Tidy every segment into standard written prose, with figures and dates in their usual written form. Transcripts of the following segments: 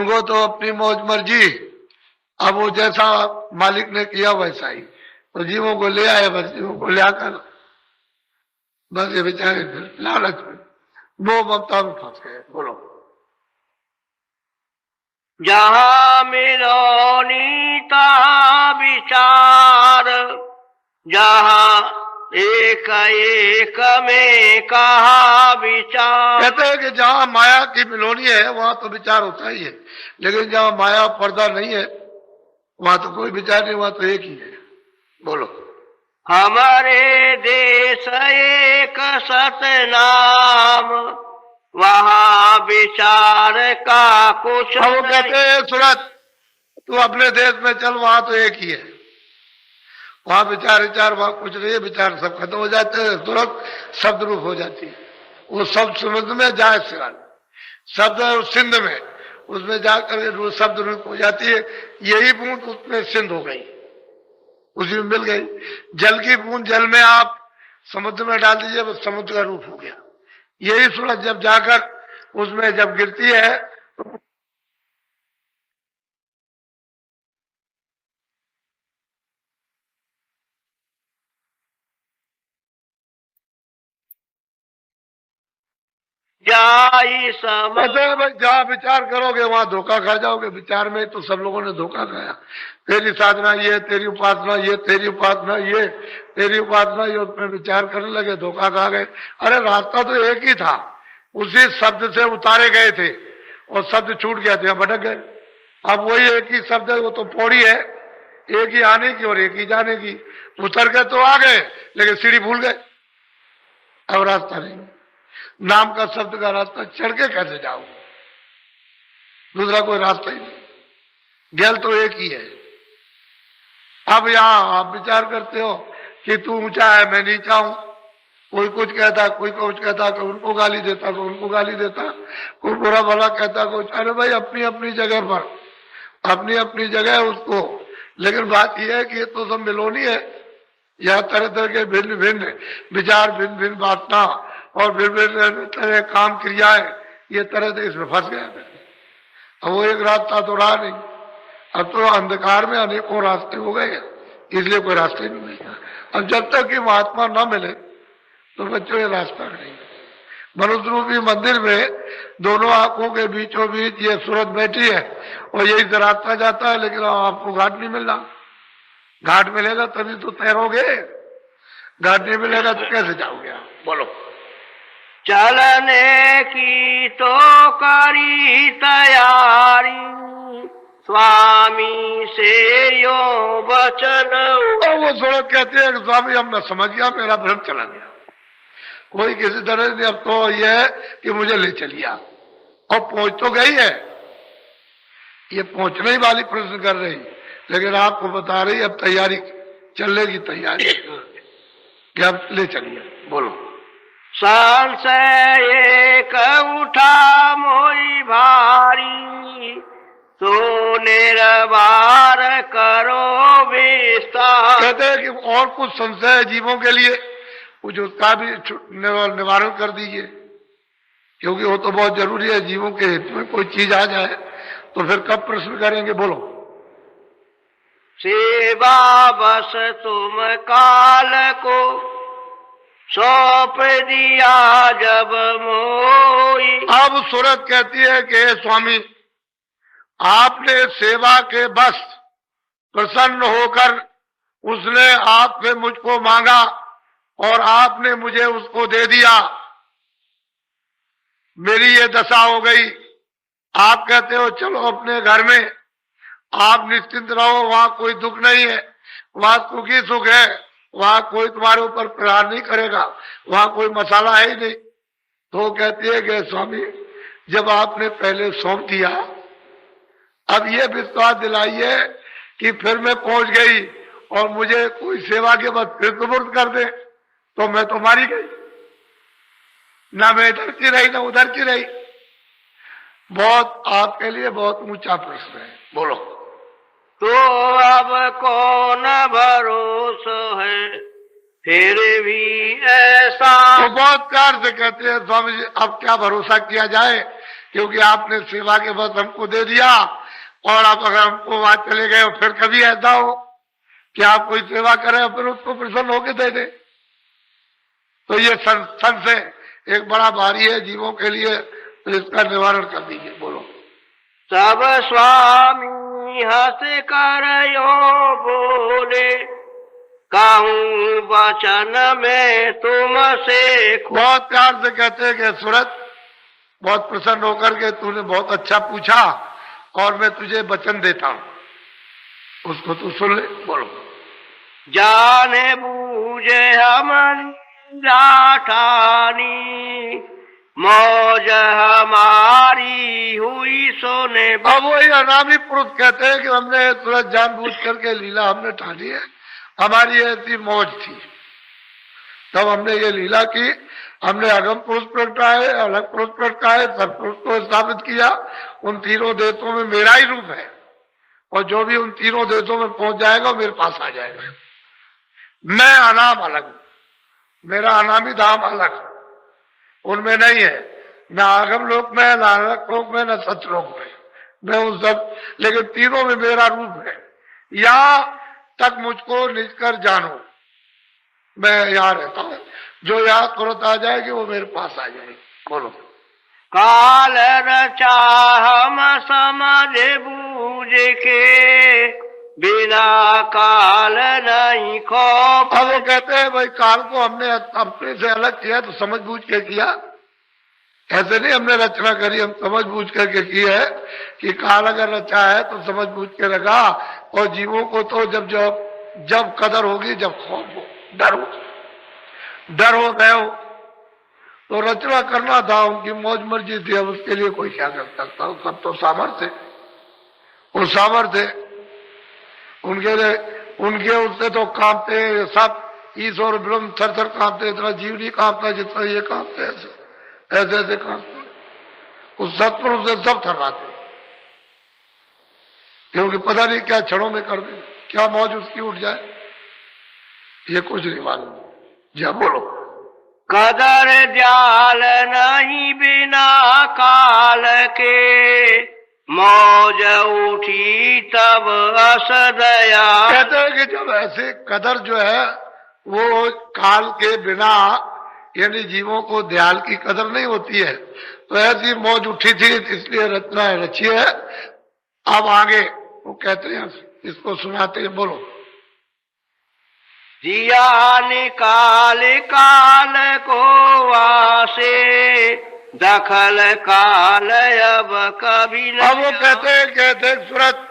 उनको तो अपनी मौज मर्जी, अब वो जैसा मालिक ने किया वैसा ही, तो जीवों को ले आए, बस जीवों को ले आकर बस ये बेचारे लालच में वो ममता में फंस गए। बोलो, जहाँ मिलो नीता विचार, जहाँ एक एक में कहा विचार। कहते हैं कि जहाँ माया की मिलोनी है वहां तो विचार होता ही है, लेकिन जहाँ माया पर्दा नहीं है वहां तो कोई विचार नहीं, वहां तो एक ही है। बोलो, हमारे देश एक सतनाम, वहाँ विचार का कुछ वो कहते हैं सूरत तू अपने देश में चल, वहां तो एक ही है, वहां विचार विचार वहां कुछ नहीं है, विचार सब खत्म हो जाते हैं, तुरंत शब्द रूप हो जाती है। वो शब्द समुद्र में जाए सिरा, शब्द सिंध में, उसमें जाकर शब्द रूप हो जाती है। यही बूंद उसमें सिंध हो गई, उसी में मिल गई। जल की बूंद जल में आप समुद्र में डाल दीजिए, वो समुद्र का रूप हो गया। यही सूरज जब जाकर उसमें जब गिरती है तो जाई समझ। जहाँ विचार करोगे वहां धोखा खा जाओगे। विचार में तो सब लोगों ने धोखा खाया, तेरी साधना ये, तेरी उपासना ये, तेरी उपासना ये, तेरी उपासना ये, उसमें विचार करने लगे, धोखा खा गए। अरे रास्ता तो एक ही था, उसी शब्द से उतारे गए थे और शब्द छूट गया थे, भटक गए। अब वही एक ही शब्द है, वो तो पौड़ी है, एक ही आने की और एक ही जाने की। उतर गए तो आ गए, लेकिन सीढ़ी भूल गए, अब रास्ता नहीं। नाम का शब्द का रास्ता चढ़ के कैसे जाओ, दूसरा कोई रास्ता ही नहीं, गैल तो एक ही है। अब यहां आप विचार करते हो कि तू ऊंचा है मैं नीचा हूं, कोई कुछ कहता, कोई कुछ कहता, कोई उनको गाली देता, कोई उनको गाली देता, कोई बुरा भला कहता, कोई। अरे भाई अपनी अपनी जगह पर, अपनी अपनी जगह है उसको, लेकिन बात यह है कि ये तो सब मिलोनी है। यह तरह तरह के भिन्न भिन्न विचार, भिन्न भिन्न वासना और भिन्न तरह काम क्रियाएं, ये तरह से इसमें फंस गया। अब वो एक रास्ता तो रहा नहीं, अब तो अंधकार में अनेकों रास्ते हो गए, इसलिए कोई रास्ते नहीं मिलेगा। अब जब तक कि महात्मा न मिले तो बच्चों ये रास्ता नहीं। मनुष्य रूपी मंदिर में दोनों आंखों के बीचों बीच ये सूरत बैठी है और यही से रास्ता जाता है, लेकिन आपको घाट नहीं मिल रहा। घाट मिलेगा तभी तो तैरोगे, घाट नहीं मिलेगा तो कैसे जाओगे आप? बोलो, चलने की तो करी तैयारी, स्वामी से यो वचन। और वो सूरत कहते हैं कि स्वामी अब मैं समझ गया, मेरा भ्रम चला गया, कोई किसी तरह से अब तो यह है कि मुझे ले चलिए। और पहुंच तो गई है, ये पहुंचने ही वाली प्रश्न कर रही, लेकिन आपको बता रही अब तैयारी, चलने की तैयारी कि अब ले चलिए। बोलो, संशय एक उठा मोई भारी, तो निर्वार करो विस्तार। कहते हैं कि और कुछ संशय है जीवों के लिए, कुछ उसका भी निवारण कर दीजिए, क्योंकि वो तो बहुत जरूरी है जीवों के हित में। कोई चीज आ जाए तो फिर कब प्रश्न करेंगे? बोलो, सेवा बस तुम काल को सौंप दिया जब मोई। अब सूरत कहती है कि स्वामी आपने सेवा के बस प्रसन्न होकर उसने आपसे मुझको मांगा और आपने मुझे उसको दे दिया, मेरी ये दशा हो गई। आप कहते हो चलो अपने घर में, आप निश्चिंत रहो, वहां कोई दुख नहीं है, वहां सुखी सुख है, वहां कोई तुम्हारे ऊपर प्रहार नहीं करेगा, वहां कोई मसाला है ही नहीं। तो कहती है कि स्वामी जब आपने पहले सौंप दिया, अब ये विश्वास दिलाइए कि फिर मैं पहुंच गई और मुझे कोई सेवा के बाद फिर सुपुर्द कर दे तो मैं तो मारी गई, ना मैं इधर की रही ना उधर की रही। बहुत आपके लिए बहुत ऊंचा प्रश्न है। बोलो, तो अब कौन भरोसा है फिर भी ऐसा। तो बहुत प्यार से कहते हैं स्वामी जी अब क्या भरोसा किया जाए क्योंकि आपने सेवा के बस हमको दे दिया, और आप अगर हमको वहां चले गए फिर कभी ऐसा हो कि आप कोई सेवा करें और फिर उसको प्रसन्न होकर दे दे, तो ये संत से एक बड़ा भारी है जीवों के लिए, तो इसका निवारण कर दीजिए। बोलो। सब स्वामी हंस कर यो बोले, कहूँ वचन में तुमसे। बहुत प्यार से कहते हैं कि सूरत, बहुत प्रसन्न होकर के तूने बहुत अच्छा पूछा और मैं तुझे वचन देता हूं, उसको तू सुन ले। बोलो। जाने बूझे हम ठानी, मौज हमारी हुई सोने। अब वही अनामी पुरुष कहते हैं कि हमने सूरज जानबूझ करके लीला हमने ठानी है, हमारी ऐसी मौज थी, तब हमने ये लीला की। हमने अगम पुरुष प्रगटाए, अलग पुरुष प्रगटाए, सब पुरुष को स्थापित किया। उन तीनों देशों में मेरा ही रूप है, और जो भी उन तीनों देशों में पहुंच जाएगा मेरे पास आ जाएगा। मैं अनाम अलग, मेरा अनामी धाम अलग, उनमें नहीं है, न आगम लोक में, न अलग लोक में, न सतलोक में, मैं उन सब, लेकिन तीनों में मेरा रूप है। यहां तक मुझको निज कर जानो, मैं यहाँ रहता हूँ, जो यहाँ तुरंत आ जाएगी वो मेरे पास आ जाएगी। बोलो। काल रचा हम समझ बूझ के, बिना काल नहीं खौफ। अब वो कहते हैं भाई काल को हमने अपने से अलग किया तो समझ बूझ के किया, ऐसे नहीं हमने रचना करी, हम समझ बूझ करके की है कि काल अगर रचा है तो समझ बूझ के रखा। और जीवों को तो जब कदर होगी, जब खौफ हो, डर हो गए हो, तो रचना करना था, उनकी मौज मर्जी थी, अब उसके लिए कोई क्या कर सकता हो। सब तो सामर्थ्य, वो सामर्थ्य उनके उससे तो कांपते सब, ईश्वर ब्रह्म थर थर कांपते, इतना जीव नहीं कांपता जितना ये कांपते, ऐसे कांपते। उस सत्पुरुष से सब थर्राते, क्योंकि पता नहीं क्या क्षणों में कर दे, क्या मौज उसकी उठ जाए, ये कुछ नहीं मालूम। जा बोलो। कदर जाल नहीं बिना काल के, मौज उठी तब असदया। कहते हैं कि जब ऐसे कदर जो है वो काल के बिना, यानी जीवों को दयाल की कदर नहीं होती है, तो ऐसी मौज उठी थी, इसलिए रचना रची है। अब आगे वो कहते हैं, इसको सुनाते हैं। बोलो। दिया निकाल काल को वासे, दखल काल अब कभी न। अब वो कहते सूरत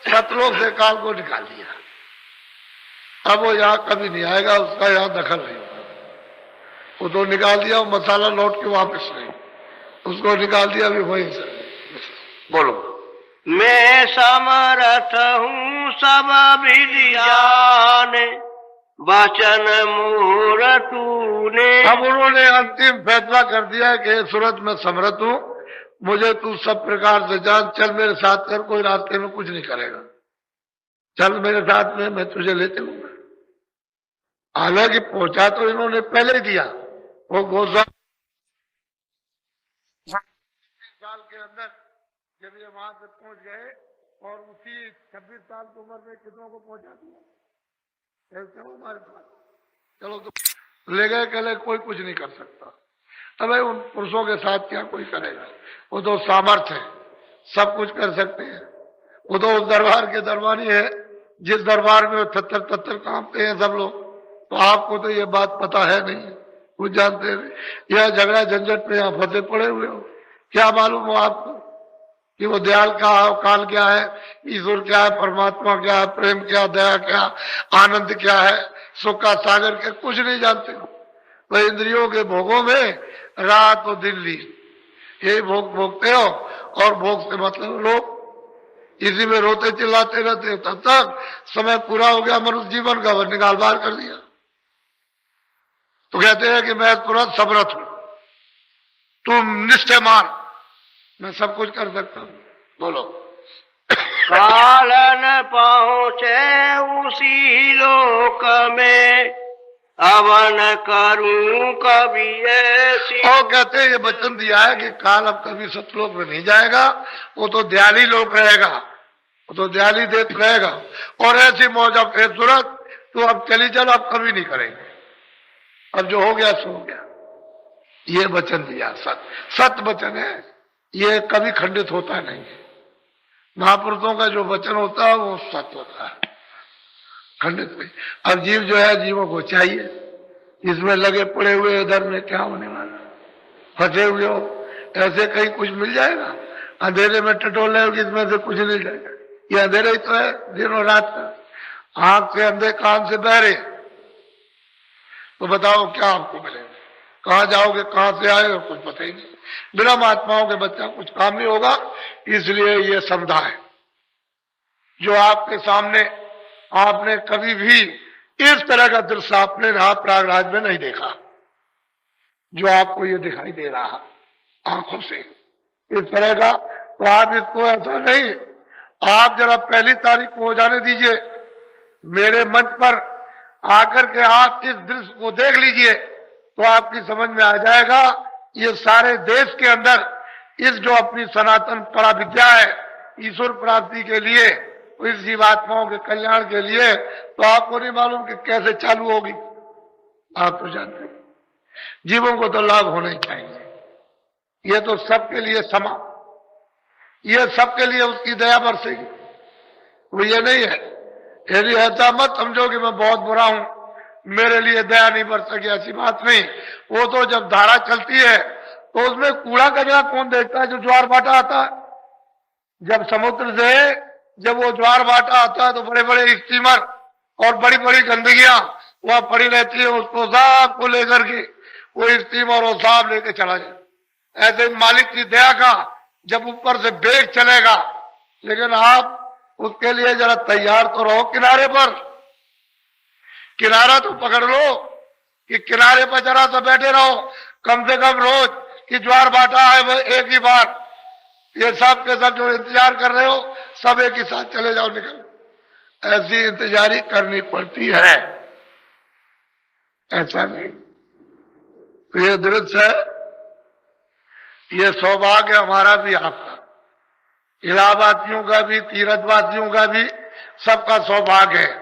सतलोक से काल को निकाल दिया, अब वो यहाँ कभी नहीं आएगा, उसका यहाँ दखल नहीं होगा। वो तो निकाल दिया, वो मसाला लौट के वापस नहीं, उसको निकाल दिया अभी वहीं से। बोलो। मैं समर्थ हूँ सब विद्यान, वचन मोर तूने। अब उन्होंने अंतिम फैसला कर दिया कि सूरत में समर्थ हूं, मुझे तू सब प्रकार से जान, चल मेरे साथ कर, कोई रास्ते में कुछ नहीं करेगा, चल मेरे साथ में, मैं तुझे ले चलूंगा। हालांकि पहुंचा तो इन्होंने पहले ही दिया, वो गोस्वामी साल के अंदर जब ये वहां से पहुंच गए, और उसी 26 साल की उम्र में कितनों को पहुंचा दिया, हमारे पास चलो तो ले गए, कहले कोई कुछ नहीं कर सकता। अब उन पुरुषों के साथ क्या कोई करेगा, वो तो सामर्थ्य है, सब कुछ कर सकते हैं। वो तो उस दरबार के दरबारी है, जिस दरबार में थत्तर कांपते हैं सब लोग। तो आपको तो ये बात पता है नहीं, कुछ जानते नहीं, यह झगड़ा झंझट में यहाँ फंसे पड़े हुए हो। क्या मालूम हो आपको कि वो दयाल का काल क्या है, ईश्वर क्या है, परमात्मा क्या है, प्रेम क्या, दया क्या, आनंद क्या है, सुख का सागर क्या, कुछ नहीं जानते हो। तो इंद्रियों के भोगों में रात और दिन ली, यही भोग भोगते हो, और भोग से मतलब लोग इसी में रोते चिल्लाते रहते हो, तब तक समय पूरा हो गया मनुष्य जीवन का, वो निकाल बाहर कर दिया। तो कहते हैं कि मैं तुरंत समर्थ हूं, तुम निश्चय मान, मैं सब कुछ कर सकता हूं। बोलो। काल न पहुँचे उसी लोक में, अवन करूं कभी ऐसी। और कहते हैं ये वचन दिया है कि काल अब कभी सतलोक में नहीं जाएगा, वो तो दयाली लोक रहेगा, वो तो दयाली देत रहेगा। और ऐसी मौज अब सूरत तो अब चली चल, अब कभी नहीं करेंगे, अब जो हो गया सो हो गया। ये वचन दिया, सत्य वचन है, ये कभी खंडित होता नहीं है। महापुरुषों का जो वचन होता है वो सत्य होता है, खंडित नहीं। अब जीव जो है, जीवों को चाहिए, इसमें लगे पड़े हुए इधर में क्या होने वाला, फंसे हुए हो, ऐसे कहीं कुछ मिल जाएगा? अंधेरे में टटोल रहे हो, इसमें से कुछ नहीं जाएगा। ये अंधेरा ही तो है दिनों रात का, आंख से अंधे, कान से बहरे, तो बताओ क्या आपको मिलेगा? कहाँ जाओगे, कहाँ से आए, कुछ पता ही नहीं। बिना महात्माओं के बच्चा कुछ काम नहीं होगा। इसलिए ये समझा है जो आपके सामने आपने कभी भी इस तरह का दृश्य आपने प्रयागराज में नहीं देखा, जो आपको ये दिखाई दे रहा आंखों से इस तरह का। तो आप इसको ऐसा नहीं, आप जरा पहली तारीख को हो जाने दीजिए, मेरे मंच पर आकर के आप इस दृश्य को देख लीजिए, तो आपकी समझ में आ जाएगा ये सारे देश के अंदर इस जो अपनी सनातन पराविद्या है ईश्वर प्राप्ति के लिए, इस जीवात्माओं के कल्याण के लिए, तो आपको नहीं मालूम कि कैसे चालू होगी। आप तो जानते हैं जीवों को तो लाभ होना ही चाहिए। ये तो सबके लिए समा, ये सबके लिए उसकी दया बरसेगी। वो ये नहीं है, यदि ऐसा मत समझो कि मैं बहुत बुरा हूं, मेरे लिए दया नहीं बरस सकी, ऐसी बात नहीं। वो तो जब धारा चलती है तो उसमें कूड़ा कचरा कौन देखता है? जो ज्वार भाटा आता है, जब समुद्र से जब वो ज्वार भाटा आता है तो बड़े बड़े स्टीमर और बड़ी बड़ी गंदगियां वहां पड़ी रहती है, उसको साफ को लेकर के वो स्टीमर और साफ लेके चला जाए। ऐसे मालिक की दया का जब ऊपर से बेग चलेगा, लेकिन आप उसके लिए जरा तैयार तो रहो। किनारे पर किनारा तो पकड़ लो कि किनारे पर जरा सा बैठे रहो, कम से कम रोज की ज्वार भाटा है वो एक ही बार, ये सब के सब जो इंतजार कर रहे हो सब एक ही साथ चले जाओ, निकल। ऐसी इंतजारी करनी पड़ती है, ऐसा नहीं। तो ये दृश्य है, ये सौभाग्य हमारा भी आपका, इलाहाबादियों का भी, तीर्थवासियों का भी, सबका सौभाग्य है।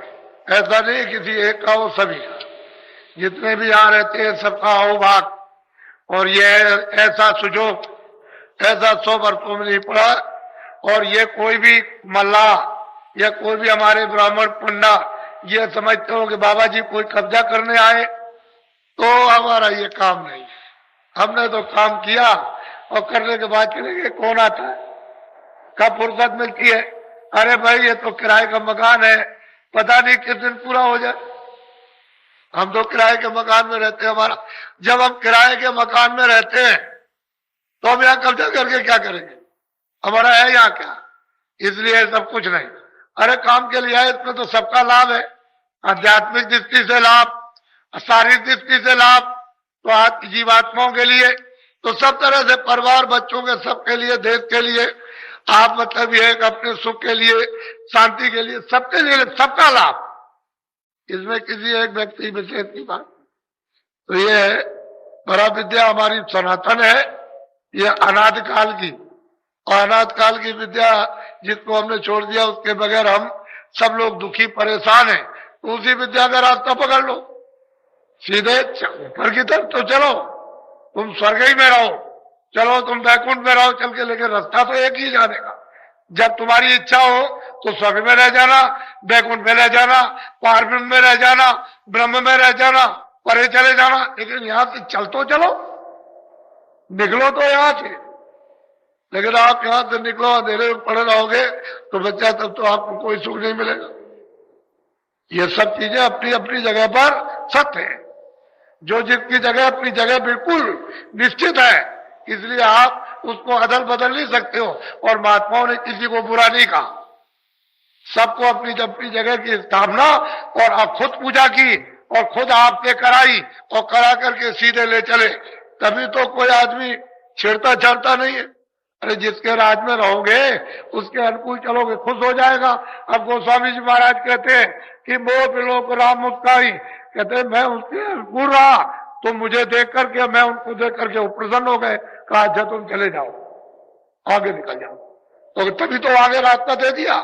ऐसा नहीं किसी एक का हो, सभी का, जितने भी यहाँ रहते हैं सबका अहोभाग। और ये ऐसा सुजोग ऐसा 100 वर्षों में नहीं पड़ा। और ये कोई भी मल्लाह या कोई भी हमारे ब्राह्मण पंडा ये समझते हो कि बाबा जी कोई कब्जा करने आए, तो हमारा ये काम नहीं। हमने तो काम किया और करने के बाद चलेंगे, कौन आता है, कब फुर्सत मिलती है? अरे भाई ये तो किराए का मकान है, पता नहीं किस दिन पूरा हो जाए। हम तो किराए के मकान में रहते हैं। हमारा जब हम किराए के मकान में रहते हैं तो हम यहाँ कब्जा करके क्या करेंगे? हमारा है यहाँ क्या? इसलिए सब कुछ नहीं। अरे काम के लिए है, इसमें तो सबका लाभ है, आध्यात्मिक दृष्टि से लाभ, शारीरिक दृष्टि से लाभ, तो जीवात्माओं के लिए तो सब तरह से, परिवार, बच्चों के, सबके लिए, देश के लिए, आप मतलब ये अपने सुख के लिए, शांति के लिए, सबके लिए, सबका लाभ। इसमें किसी एक व्यक्ति विशेष की बात। तो ये पराविद्या हमारी सनातन है, ये अनादि काल की, और अनादि काल की विद्या जिसको हमने छोड़ दिया उसके बगैर हम सब लोग दुखी परेशान हैं। तो उसी विद्या का रास्ता पकड़ लो, सीधे ऊपर की तरफ तो चलो, तुम स्वर्ग ही में रहो, चलो तुम वैकुंठ में रहो चल के, लेकिन रास्ता तो एक ही जाने का। जब तुम्हारी इच्छा हो तो स्वर्ग में रह जाना, वैकुंठ में रह जाना, पारब्रह्म में रह जाना, ब्रह्म में रह जाना, परे चले जाना, लेकिन यहां से चल तो चलो, निकलो तो यहां से। लेकिन आप यहां से निकलो, अंधेरे में पड़े रहोगे तो बच्चा, तब तो आपको कोई सुख नहीं मिलेगा। ये सब चीजें अपनी अपनी जगह पर सत्य है, जो जिसकी जगह अपनी जगह बिल्कुल निश्चित है, इसलिए आप उसको अदल बदल नहीं सकते हो। और महात्माओं ने किसी को बुरा नहीं कहा, सबको अपनी अपनी जगह की स्थापना और खुद पूजा की और खुद आपसे कराई और करा करके सीधे ले चले, तभी तो कोई आदमी छेड़ता छाड़ता नहीं है। अरे जिसके राज में रहोगे उसके अनुकूल चलोगे, खुश हो जाएगा। अब गोस्वामी जी महाराज कहते हैं कि मोह बिलो को राम मुस्काई, कहते हैं मैं उसके अनुकूल रहा तो मुझे देख करके, मैं उनको देख करके वो प्रसन्न हो गए, कहा अच्छा तुम चले जाओ, आगे निकल जाओ। तो तभी तो आगे रास्ता दे दिया,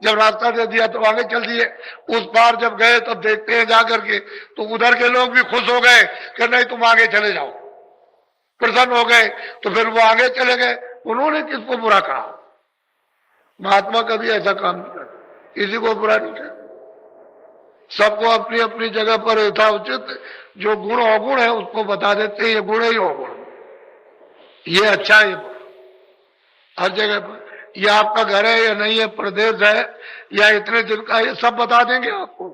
जब रास्ता दे दिया तो आगे चल दिए। उस पार जब गए तब देखते हैं जाकर के तो उधर के लोग भी खुश हो गए कि नहीं तुम आगे चले जाओ, प्रसन्न हो गए, तो फिर वो आगे चले गए। उन्होंने किसको बुरा कहा? महात्मा कभी ऐसा काम नहीं करते, किसी को बुरा नहीं कहते, सबको अपनी अपनी जगह पर यथाउचित जो गुण अवगुण है उसको बता देते हैं, ये गुण है, ये अवगुण, ये अच्छा है, ये बुरा। हर जगह पर ये आपका घर है या नहीं है, प्रदेश है या इतने दिन का, ये सब बता देंगे आपको।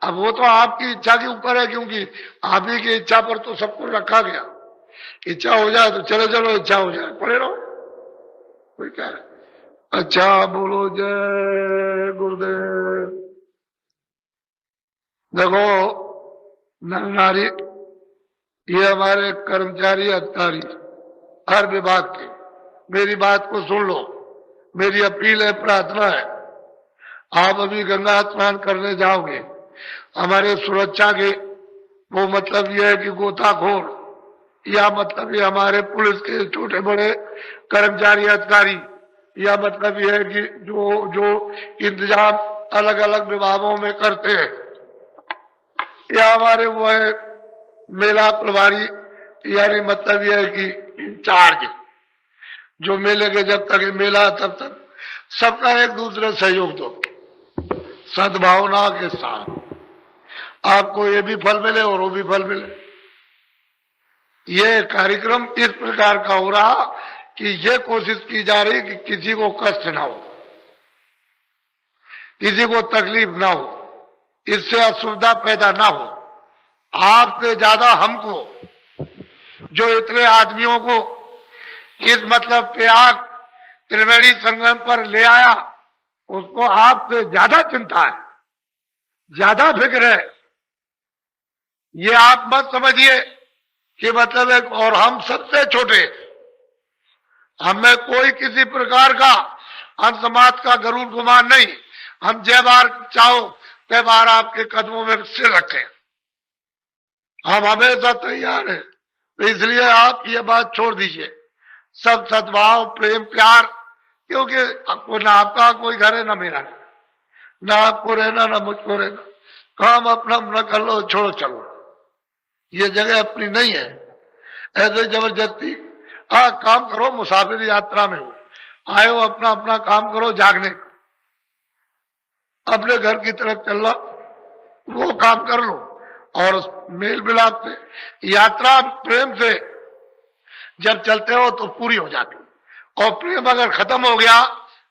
अब वो तो आपकी इच्छा के ऊपर है, क्योंकि आप ही की इच्छा पर तो सब कुछ रखा गया। इच्छा हो जाए तो चलो चलो, इच्छा हो जाए पड़े रहो, कोई क्या है। अच्छा बोलो जय गुरुदेव। देखो नर नारी, ये हमारे कर्मचारी अधिकारी हर विभाग के, मेरी बात को सुन लो, मेरी अपील है, प्रार्थना है। आप अभी गंगा स्नान करने जाओगे, हमारे सुरक्षा के वो मतलब यह है कि गोताखोर, या मतलब ये हमारे पुलिस के छोटे बड़े कर्मचारी अधिकारी, या मतलब यह है कि जो जो इंतजाम अलग अलग विभागों में करते हैं, या हमारे वो है मेला प्रभारी, यानी मतलब यह है कि इंचार्ज, जो मेले के जब तक मेला तब तक सबका एक दूसरे सहयोग दो, सद्भावना के साथ, आपको ये भी फल मिले और वो भी फल मिले। ये कार्यक्रम इस प्रकार का हो रहा कि ये कोशिश की जा रही कि किसी को कष्ट ना हो, किसी को तकलीफ ना हो, इससे असुविधा पैदा ना हो। आपसे ज्यादा हमको, जो इतने आदमियों को इस मतलब प्रयाग त्रिवेणी संगम पर ले आया, उसको आपसे ज्यादा चिंता है, ज्यादा फिक्र है। ये आप मत समझिए कि मतलब एक, और हम सबसे छोटे, हमें कोई किसी प्रकार का हम समाज का गरुड़ गुमान नहीं। हम जय बार चाहो तय बार आपके कदमों में सिर रखें, हम हमेशा तैयार हैं। तो इसलिए आप ये बात छोड़ दीजिए, सब सद्भाव प्रेम प्यार, क्योंकि ना आपका कोई घर है ना मेरा, ना आपको रहना ना मुझको रहना, काम अपना अपना कर लो, छोड़ो चलो, ये जगह अपनी नहीं है। ऐसे जबरदस्ती काम करो, मुसाफिर यात्रा में हो, आए हो अपना अपना काम करो, जागने अपने घर की तरफ चलना, वो काम कर लो, और मेल मिलाप से यात्रा प्रेम से जब चलते हो तो पूरी हो जाती, और प्रेम अगर खत्म हो गया,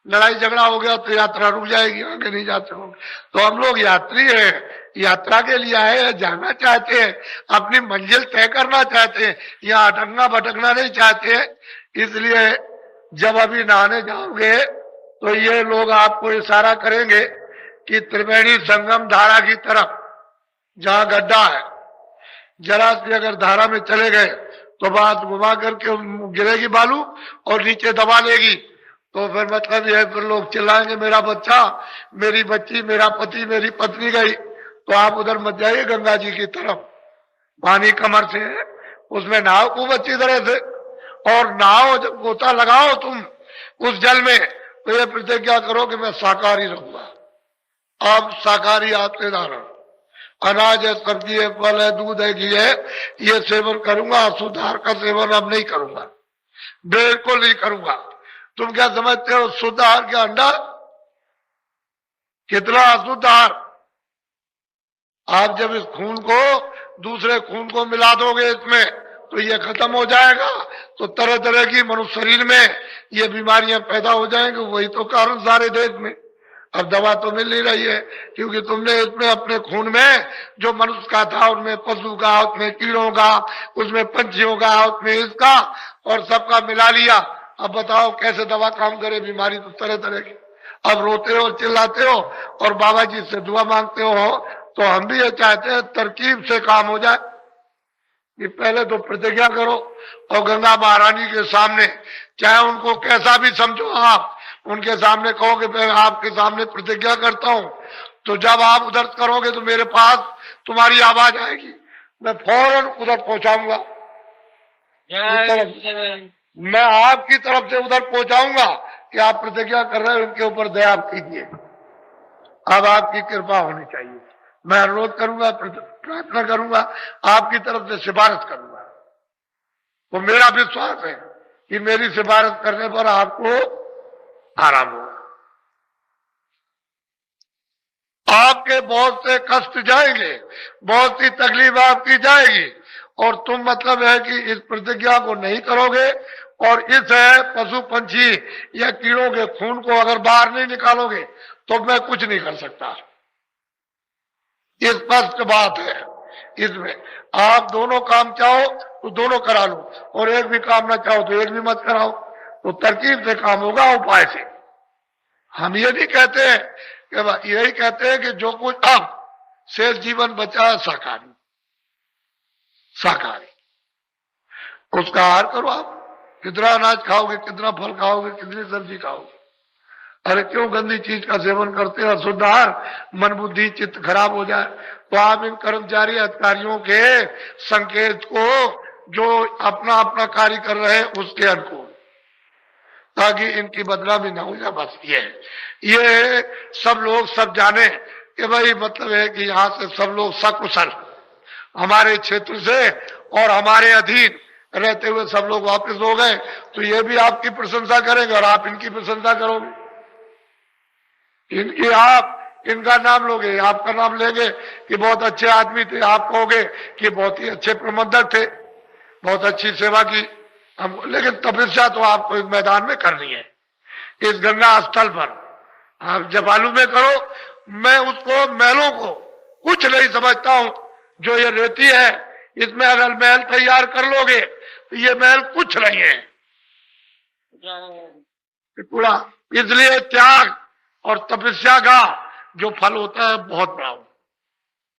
लड़ाई झगड़ा हो गया तो यात्रा रुक जाएगी, आगे नहीं जा सकोगे। तो हम लोग यात्री हैं, यात्रा के लिए आए हैं, जाना चाहते हैं, अपनी मंजिल तय करना चाहते हैं, यहाँ अटकना भटकना नहीं चाहते हैं। इसलिए जब अभी नहाने जाओगे तो ये लोग आपको इशारा करेंगे कि त्रिवेणी संगम धारा की तरफ, जहां गड्ढा है, जरा से अगर धारा में चले गए तो बात घुमा करके गिरेगी बालू और नीचे दबा लेगी, तो फिर मतलब यह फिर लोग चिल्लाएंगे मेरा बच्चा, मेरी बच्ची, मेरा पति, मेरी पत्नी गई। तो आप उधर मत जाइए, गंगा जी की तरफ, पानी कमर से है, उसमें नहाओ खूब अच्छी तरह से, और नहाओ, जब गोता लगाओ तुम उस जल में, तो ये प्रतिज्ञा करो कि मैं शाकाहारी रहूंगा। अब शाकाहारी आपसे धारण, अनाज है, सब्जी है, फल है, दूध है, घी है, ये सेवन करूंगा, अशुद्ध आहार का सेवन अब नहीं करूंगा, बिल्कुल नहीं करूंगा। तुम क्या समझते हो शुद्ध आहार क्या अंडा? कितना अशुद्ध आहार। आप जब इस खून को दूसरे खून को मिला दोगे इसमें, तो ये खत्म हो जाएगा, तो तरह तरह की मनुष्य शरीर में ये बीमारियां पैदा हो जाएंगी। वही तो कारण सारे देश में। अब दवा तो मिल नहीं रही है, क्योंकि तुमने इसमें अपने खून में जो मनुष्य का था, उनमें पशु का, उसमें कीड़ों का, उसमें पंछियों का, उसमें इसका, और सबका मिला लिया। अब बताओ कैसे दवा काम करे? बीमारी तो तरह तरह की। अब रोते हो, चिल्लाते हो और बाबा जी से दुआ मांगते हो। तो हम भी ये चाहते हैं तरकीब से काम हो जाए कि पहले तो प्रतिज्ञा करो, और गंगा महारानी के सामने, चाहे उनको कैसा भी समझो, आप उनके सामने कहो कि मैं आपके सामने प्रतिज्ञा करता हूं। तो जब आप उधर करोगे तो मेरे पास तुम्हारी आवाज आएगी, मैं फौरन उधर पहुंचाऊंगा, मैं आपकी तरफ से उधर पहुंचाऊंगा कि आप प्रतिज्ञा कर रहे हो, उनके ऊपर दया कीजिए, अब आपकी कृपा होनी चाहिए। मैं अनुरोध करूंगा, प्रार्थना करूंगा, आपकी तरफ से सिफारिश करूंगा। तो मेरा विश्वास है कि मेरी सिफारिश करने पर आपको आराम होगा। आपके बहुत से कष्ट जाएंगे, बहुत सी तकलीफ आपकी जाएगी, और तुम मतलब है कि इस प्रतिज्ञा को नहीं करोगे और इस पशु पंछी या कीड़ों के खून को अगर बाहर नहीं निकालोगे तो मैं कुछ नहीं कर सकता। स्पष्ट बात है। इसमें आप दोनों काम चाहो तो दोनों करा लो, और एक भी काम ना चाहो तो एक भी मत कराओ, तो तरकीब से काम होगा, उपाय से। हम ये नहीं कहते हैं कि, यही कहते हैं कि जो कुछ अब शेष जीवन बचा है शाकाहारी, शाकाहारी उसका आहार करो। आप कितना अनाज खाओगे, कितना फल खाओगे, कितनी सब्जी खाओगे? अरे क्यों गंदी चीज का सेवन करते हैं? अशुद्ध आहार, मन बुद्धि चित्त खराब हो जाए तो आप इन कर्मचारी अधिकारियों के संकेत को जो अपना अपना कार्य कर रहे हैं उसके अनुकूल, ताकि इनकी बदनामी ना हो जाए। बस ये सब लोग सब जाने कि भाई मतलब है कि यहाँ से सब लोग सकुशल हमारे क्षेत्र से और हमारे अधीन रहते हुए सब लोग वापस हो गए, तो ये भी आपकी प्रशंसा करेंगे और आप इनकी प्रशंसा करोगे। आप इनका नाम लोगे, आपका नाम लेंगे कि बहुत अच्छे आदमी थे, आप कहोगे कि बहुत ही अच्छे प्रबंधक थे, बहुत अच्छी सेवा की हमको। लेकिन तपस्या तो आपको इस मैदान में करनी है, इस गंगा स्थल पर। आप जपालू में करो, मैं उसको महलों को कुछ नहीं समझता हूं। जो ये रेती है, इसमें अगर महल तैयार कर लोगे तो ये महल कुछ नहीं है, पूरा। इसलिए त्याग और तपस्या का जो फल होता है बहुत बड़ा होता है।